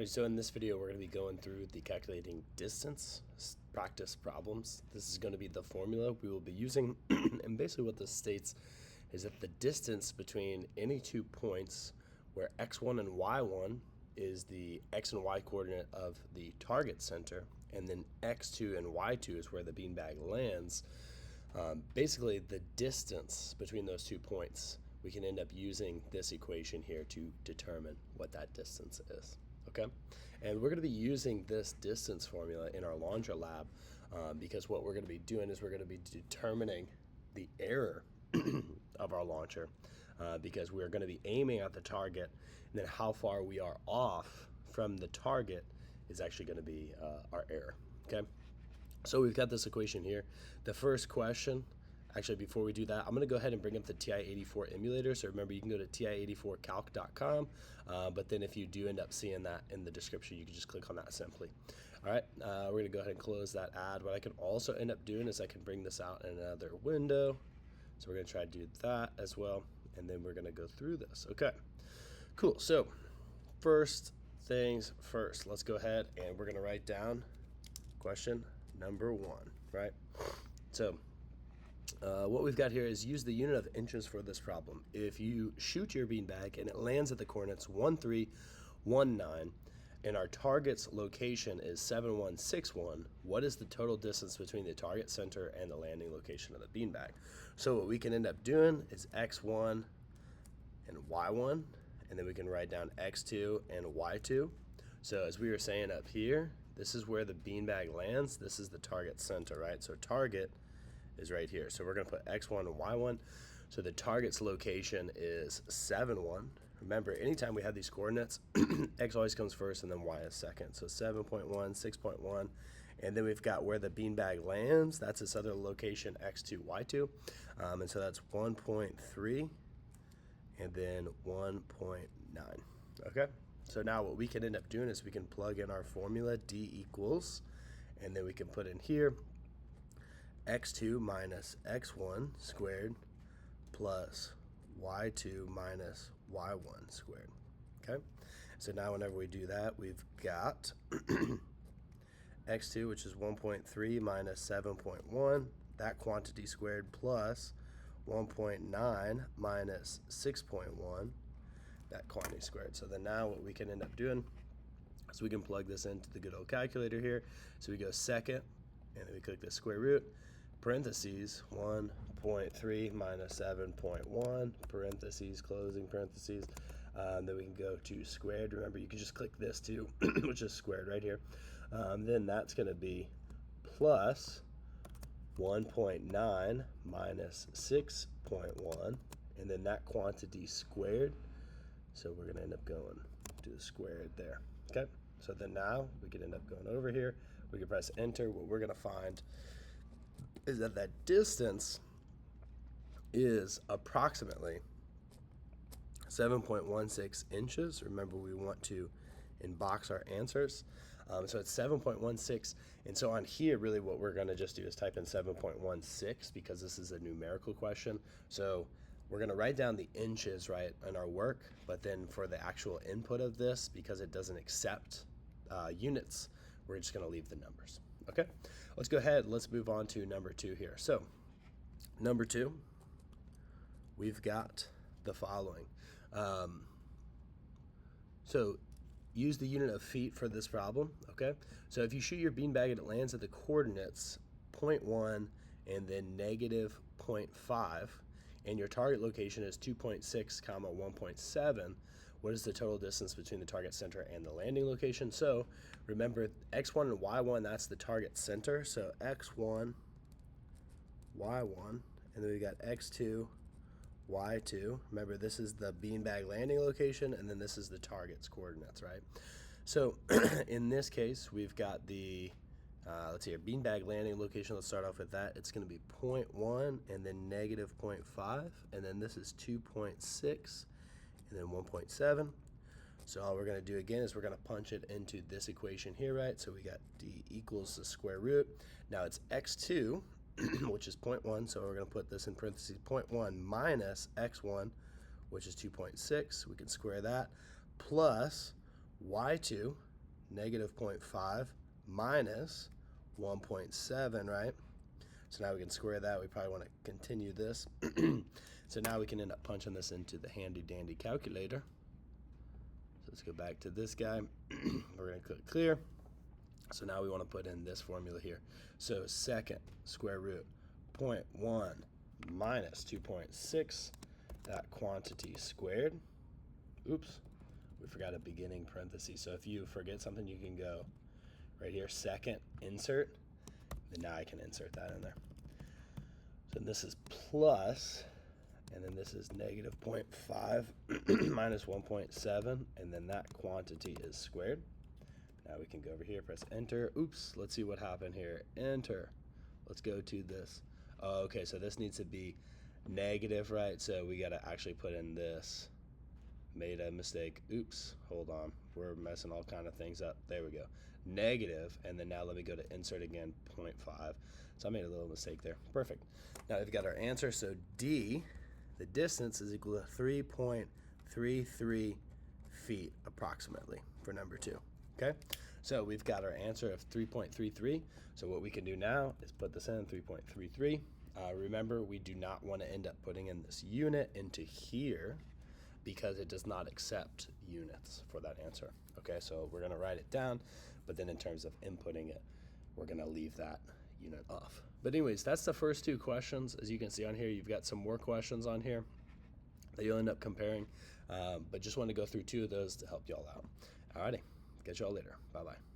So in this video, we're going to be going through the calculating distance practice problems. This is going to be the formula we will be using. And basically what this states is that the distance between any 2 points where x1 and y1 is the x and y coordinate of the target center, and then x2 and y2 is where the beanbag lands. Basically, the distance between those 2 points, we can end up using this equation here to determine what that distance is. Okay, and we're going to be using this distance formula in our launcher lab because what we're going to be doing is we're going to be determining the error of our launcher because we're going to be aiming at the target, and then how far we are off from the target is actually going to be our error. Okay, so we've got this equation here. The first question, actually, before we do that, I'm going to go ahead and bring up the TI-84 emulator. So remember, you can go to ti84calc.com, but then if you do end up seeing that in the description, you can just click on that simply. All right, we're going to go ahead and close that ad. What I can also end up doing is I can bring this out in another window. So we're going to try to do that as well, and then we're going to go through this. Okay, cool. So first things first, let's go ahead and we're going to write down question number 1, right? So what we've got here is use the unit of inches for this problem. If you shoot your beanbag and it lands at the coordinates 1, 3, 1, 9, and our target's location is 7, 1, 6, 1, what is the total distance between the target center and the landing location of the beanbag? So what we can end up doing is x1 and y1, and then we can write down x2 and y2. So as we were saying up here, this is where the beanbag lands. This is the target center, right? So target is right here. So we're going to put x1 and y1. So the target's location is 7, 1. Remember, anytime we have these coordinates, x always comes first and then y is second. So 7.1, 6.1. And then we've got where the beanbag lands. That's this other location, x2, y2. And so that's 1.3 and then 1.9. Okay? So now what we can end up doing is we can plug in our formula, d equals, and then we can put in here x2 minus x1 squared plus y2 minus y1 squared. Okay, so now whenever we do that, we've got x2, which is 1.3 minus 7.1, that quantity squared, plus 1.9 minus 6.1, that quantity squared. So then now what we can end up doing is we can plug this into the good old calculator here. So we go second, and then we click the square root, parentheses 1.3 minus 7.1, parentheses, closing parentheses. Then we can go to squared. Remember, you can just click this too, which is squared right here. Then that's going to be plus 1.9 minus 6.1, and then that quantity squared. So we're going to end up going to the squared there. Okay, so then now we can end up going over here. We can press enter. What we're going to find is that that distance is approximately 7.16 inches. Remember, we want to inbox our answers. So it's 7.16, and so on here, really what we're going to just do is type in 7.16 because this is a numerical question. So we're going to write down the inches, right, in our work, but then for the actual input of this, because it doesn't accept units, we're just going to leave the numbers. Okay, let's go ahead. Let's move on to number 2 here. So number 2, we've got the following. So use the unit of feet for this problem. Okay, so if you shoot your beanbag and it lands at the coordinates 0.1 and then negative 0.5, and your target location is 2.6 comma 1.7, what is the total distance between the target center and the landing location? So remember, x1 and y1, that's the target center. So x1, y1, and then we got x2, y2. Remember, this is the beanbag landing location, and then this is the target's coordinates, right? So in this case, we've got the, let's see, our beanbag landing location. Let's start off with that. It's going to be 0.1 and then negative 0.5, and then this is 2.6 and then 1.7. So all we're going to do again is we're going to punch it into this equation here, right? So we got d equals the square root. Now it's x2, which is 0.1, so we're going to put this in parentheses, 0.1 minus x1, which is 2.6. We can square that, plus y2, negative 0.5 minus 1.7, right? So now we can square that. We probably want to continue this. So now we can end up punching this into the handy dandy calculator. So let's go back to this guy. We're going to click clear. So now we want to put in this formula here. So second square root 0.1 minus 2.6, that quantity squared. Oops, we forgot a beginning parenthesis. So if you forget something, you can go right here, second, insert, and now I can insert that in there. So this is plus, and then this is negative 0.5 minus 1.7, and then that quantity is squared. Now we can go over here, press enter. Oops, let's see what happened here. Enter. Let's go to this. Oh, okay, so this needs to be negative, right? So we gotta actually put in this. Made a mistake. Oops, hold on. We're messing all kind of things up. There we go. Negative, and then now let me go to insert again, 0.5. So I made a little mistake there. Perfect. Now we've got our answer. So D, the distance is equal to 3.33 feet approximately for number 2. Okay, so we've got our answer of 3.33. So what we can do now is put this in 3.33. Remember, we do not want to end up putting in this unit into here because it does not accept units for that answer. Okay, so we're going to write it down, but then in terms of inputting it, we're going to leave that unit off. But anyways, that's the first 2 questions. As you can see on here, you've got some more questions on here that you'll end up comparing, but just want to go through 2 of those to help y'all out. Alrighty, catch y'all later. Bye-bye.